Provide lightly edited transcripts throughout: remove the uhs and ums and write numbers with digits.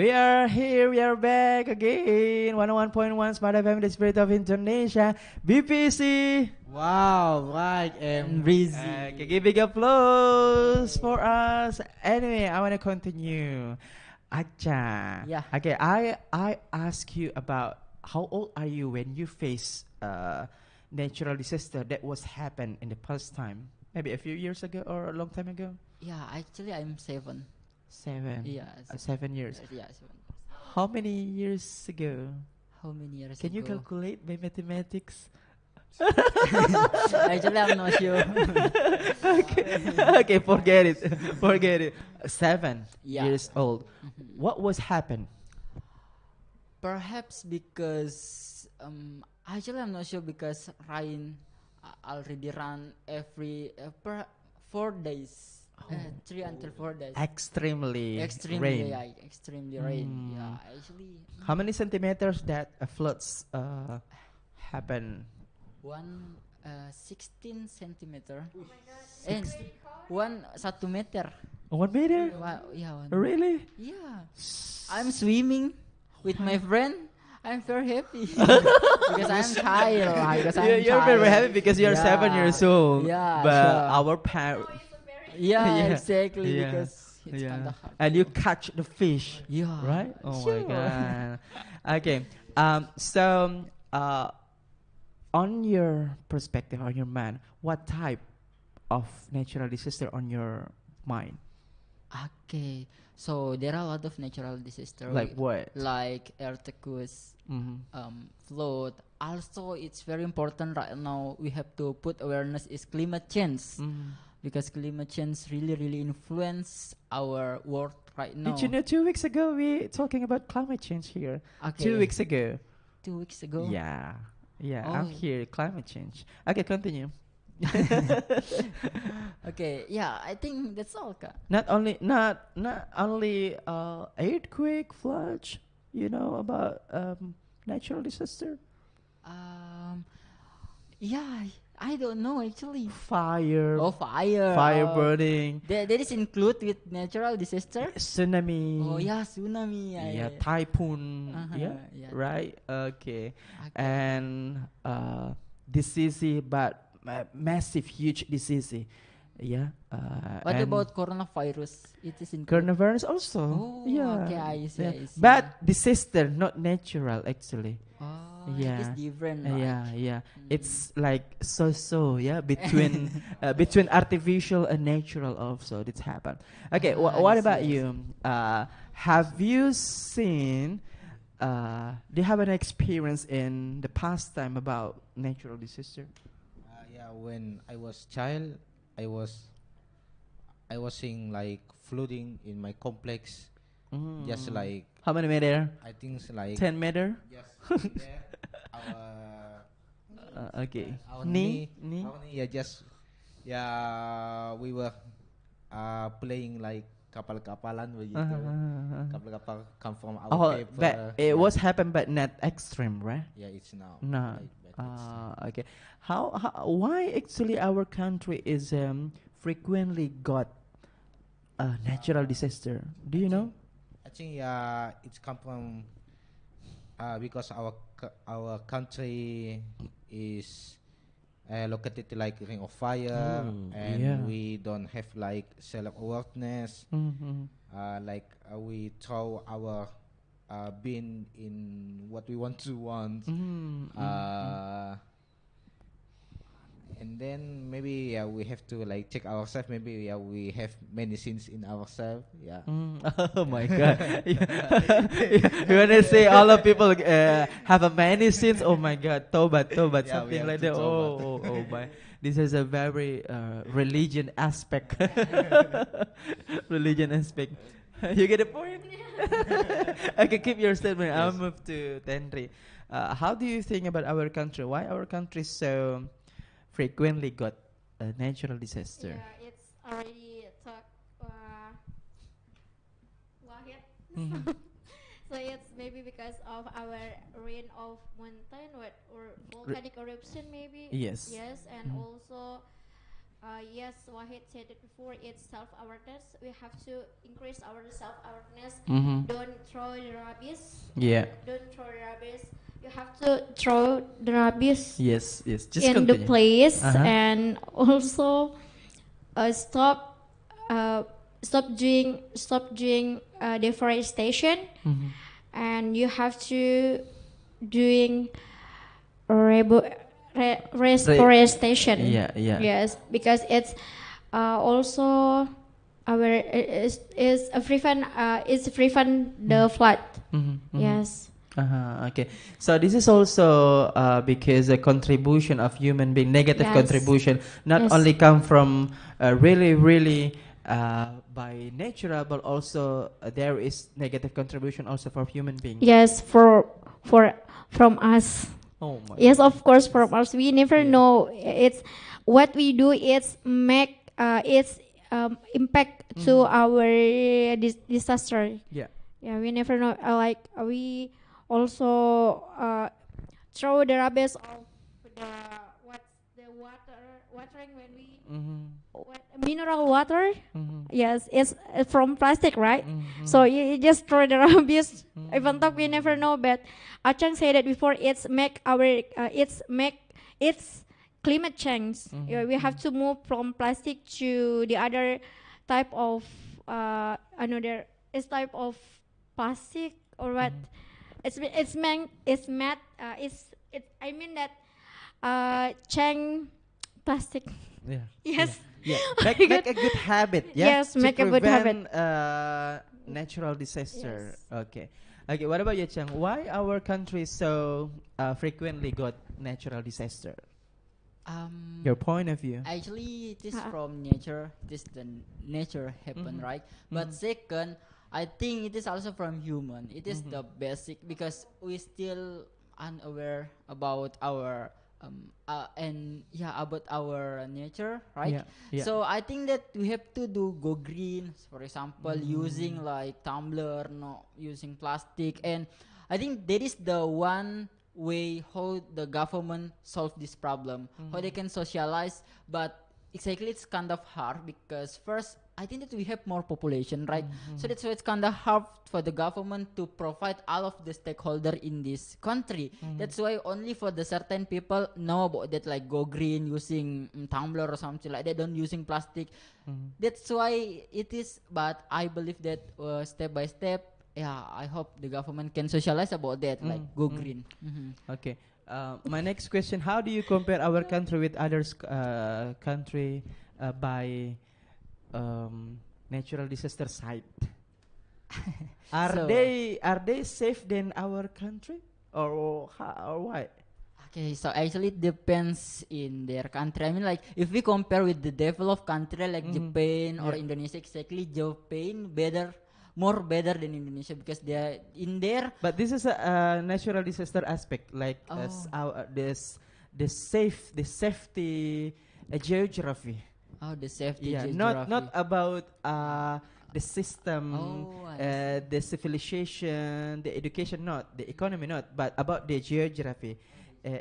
We are here, we are back again. 101.1 Smartfm, the spirit of Indonesia. BPEC. Wow, right and breezy. Okay, give big applause for us. Anyway, I want to continue. Acha. Yeah. Okay, I ask you about how old are you when you face natural disaster that was happened in the past time? Maybe a few years ago or a long time ago? Yeah, actually I'm 7. 7. Yeah, 7 years. Yeah, 7. How many years ago? How many years Can you ago? calculate by mathematics? Actually, I'm not sure. Okay, forget it. Forget it. 7 Yeah. years old. Mhm. What was happened? Perhaps because actually I'm not sure because rain already run every per 4 days. 3 until 4 days. Extremely Extremely, rain. yeah, extremely rain. Mm. Yeah, actually. How many centimeters that floods happen? 16 centimeter. And 1 meter. 1 meter? Yeah, Really? Yeah. I'm swimming with my friend. I'm very happy because I'm child. Because I'm You're very child. happy because you're 7 years old. Yeah, But sure. our parents. Yeah, Yeah, exactly. yeah, Because it's kind of hard. and you catch the fish. Yeah. Right? Oh Sure. my god. Okay. So, on your perspective, on your mind, what type of natural disaster on your mind? Okay. So there are a lot of natural disasters. Like what? Like earthquakes, flood. Also, it's very important right now. We have to put awareness is climate change. Because climate change really influence our world right now. Did you know 2 weeks ago we talking about climate change here? Okay. 2 weeks ago. 2 weeks ago. Yeah. Yeah, Oh. I'm here. Climate change. Okay, continue. Okay, yeah, I think that's all, Kak. Not only earthquake, floods. You know about natural disaster. Yeah, I don't know actually. Fire. Oh, fire. Fire Oh. burning. That is include with natural disaster. Tsunami. Oh yeah, tsunami. Yeah, typhoon. Yeah, yeah. right. Okay. Okay. And disease, but massive, huge disease. Yeah. What and about coronavirus? It is included. coronavirus also? Oh, Yeah. okay, I see, Yeah. I see. But disaster, not natural, actually. Oh, Yeah. it is different, right? Yeah. It's like so. Yeah, between between artificial and natural also. It's happened. Okay. What I about see. you? Have you seen? Do you have an experience in the past time about natural disaster? Yeah, when I was child, I was seeing like flooding in my complex. Just like How many meter? I think it's like 10 meter. just there, our Okay. our Knee. yeah, just we were playing like kapal-kapalan begitu. Kapal-kapal come from our Oh, paper. but it yeah. was happened, but not extreme, right? Yeah, it's now. No. Like, but it's Okay. Why actually our country is frequently got a natural disaster? Do you know? I think it's come from because our country is located like ring of fire, and yeah. we don't have like self awareness. Like we throw our bin in what we want to and then maybe we have to like check ourselves. Maybe we have many sins in ourselves. Yeah. Oh my God! You wanna say all of people have a many sins? Oh my God! Tobat, Yeah, we something have like to that. tobat. Oh my! This is a very religion aspect. Religion aspect. You get the point? Okay, keep your statement. I'll Yes. move to Tenri. How do you think about our country? Why our country so frequently got a natural disaster? Yeah, it's already talk. Wahid. So it's maybe because of our rain of mountain or volcanic eruption maybe. Yes. Yes, and also Yes, Wahid said it before. It's self-awareness. We have to increase our self-awareness. Don't throw the rubbish. Yeah. Don't throw the rubbish. You have to throw the rubbish. Yes. Just in continue. the place, and also stop doing deforestation, and you have to doing reforestation. Yeah. Yes, because it's also our is a prevent the flood. Yes. Okay, so this is also because the contribution of human being, negative contribution, not only come from really by natural, but also there is negative contribution also for human beings. Yes, from us. Oh my. Yes, of course, from us. We never know. It's what we do. It's make its impact to our disaster. Yeah. Yeah, we never know. Like we also throw the rubbish of the watering when we mineral water. Yes, it's from plastic, right? So you just throw the rubbish. Even though we never know, but Achang said that before. It's climate change. We have to move from plastic to the other type of another type of plastic or what. I mean that change plastic. Yeah. Yes. Yeah. Make a good habit. Yeah. Yes, make a good habit. Natural disaster. Yes. Okay. What about you, Chang? Why our country so frequently got natural disaster? Your point of view. Actually, it is from nature. This the nature happen, right? But second, I think it is also from human. It is the basic, because we still unaware about our about our nature, right? Yeah. So I think that we have to go green, for example, using like tumbler, not using plastic. And I think that is the one way how the government solve this problem, how they can socialize. But exactly, it's kind of hard because first I think that we have more population, right? So that's why it's kind of hard for the government to provide all of the stakeholder in this country. That's why only for the certain people know about that, like go green using tumbler or something like that, don't using plastic. That's why it is. But I believe that step by step, I hope the government can socialize about that, like go green. Okay. My next question: how do you compare our country with others country by natural disaster site? Are they safe than our country, or why? Okay, so actually it depends in their country. I mean, like if we compare with the developed country like Japan or Indonesia, exactly Japan more better than Indonesia because they are in there. But this is a natural disaster aspect, like the safety geography. Oh, the safety Yeah, geography. not about the system, the civilization, the education, not the economy, not, but about the geography.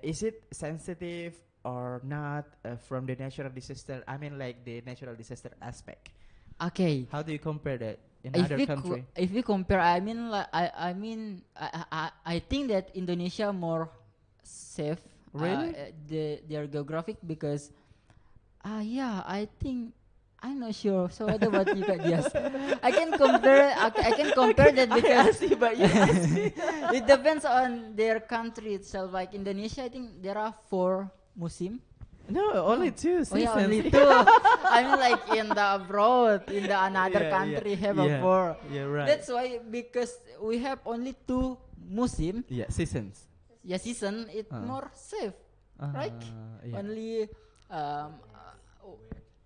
Is it sensitive or not from the natural disaster? I mean, like the natural disaster aspect. Okay. How do you compare that in If other country? If we compare, I mean, like, I think that Indonesia more safe. Really? Their geographic because, I think. I'm not sure. So what about you guys? Yes, I can compare. I can compare that because it depends on their country itself. Like Indonesia, I think there are 4 musim. No, only 2 seasons. Oh yeah, only 2. I mean, like in the abroad, in the another country have a 4. Yeah, right. That's why, because we have only 2 musim. Yeah, seasons. Yeah, season it more safe, right? Yeah. Only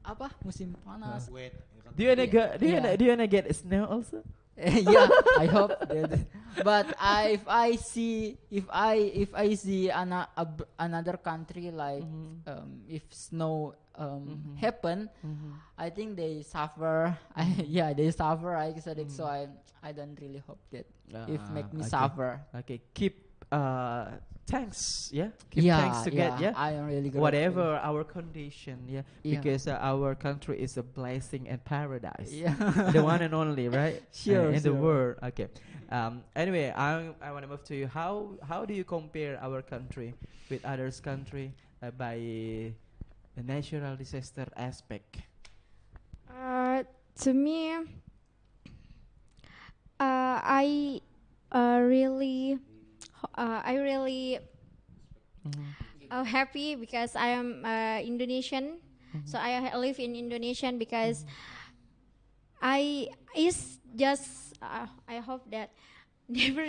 apa musim panas. Wet. Do you wanna go? Do you wanna get snow also? Yeah, I hope that. But if I see another country like if snow happen, I think they suffer. They suffer. So that's why I don't really hope that if make me suffer. Okay, keep thanks, yeah. Give thanks to God, yeah. I am really grateful. Whatever our condition, yeah. Yeah. Because our country is a blessing and paradise. Yeah. The one and only, right? Sure, in the sure. world. Okay. Anyway, I want to move to you. How do you compare our country with others' country by the natural disaster aspect? To me, I really happy because I am Indonesian. So I live in Indonesian because I hope that never.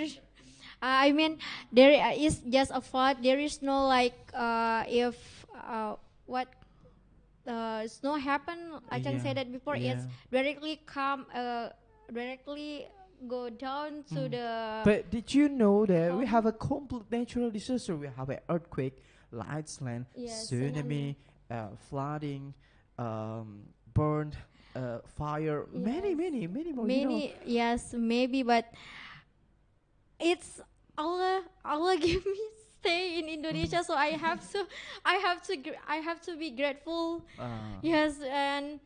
I mean, there is just a thought. There is no like if what snow happen. I can say that before. It's directly directly go down to the. But did you know that we have a complete natural disaster? We have an earthquake, landslide, tsunami, flooding, burned, fire, many more. Many, yes, maybe, but it's Allah give me stay in Indonesia, so I have to be grateful. Yes, and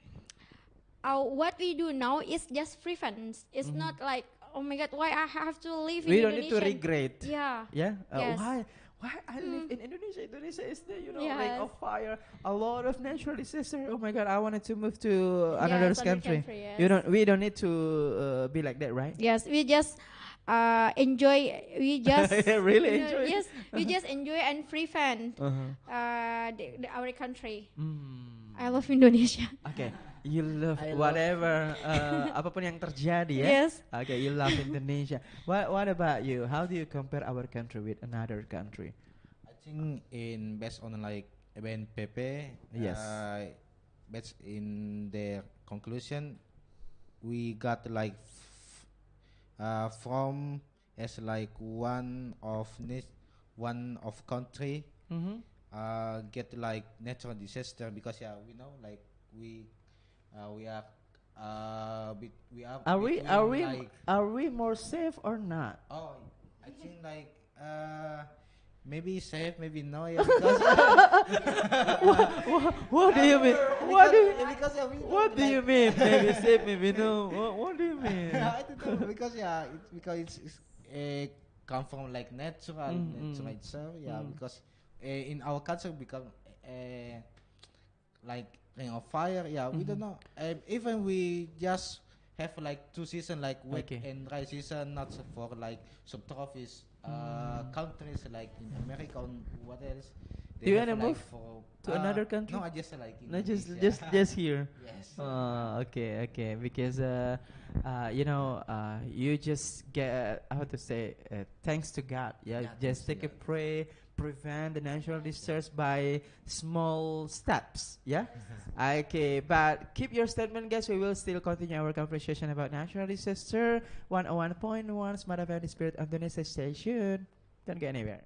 what we do now is just prevent. It's not like, oh my God, why I have to live in Indonesia. We don't need to regret. Yeah. Yeah. Yes. Why I live in Indonesia? Indonesia is the ring of fire, a lot of natural disaster. Oh my God, I wanted to move to another country. Yes. We don't need to be like that, right? Yes, we just enjoy. We just really enjoy. Yes, we just enjoy and prevent our country. I love Indonesia. Okay. You love whatever apapun yang terjadi, ya. Yes. Okay, you love Indonesia. What about you? How do you compare our country with another country? I think based on like BNPP, yes. Based in their conclusion, we got like from as like one of country get like natural disaster because we know like we are are we more safe or not? Oh, I think like maybe safe, maybe no. Yeah, because what do you mean? What do you mean? Maybe safe, maybe no. What do you mean? I don't know because it's come from like natural itself. Yeah, because in our culture become like ring of fire. Yeah, we don't know. Even we just have like 2 seasons, like wet and dry season, not for like subtropics countries like in America and what else. Do you wanna move to another country? No, I just like no, just here. Yes. Okay. Because you just get how to say thanks to God. Yeah, just take a pray. Prevent the natural disasters by small steps. Yeah. Okay, but keep your statement, guys. We will still continue our conversation about natural disaster. 101.1 Smartfm, the spirit of the nation. Stay tuned. Don't go anywhere.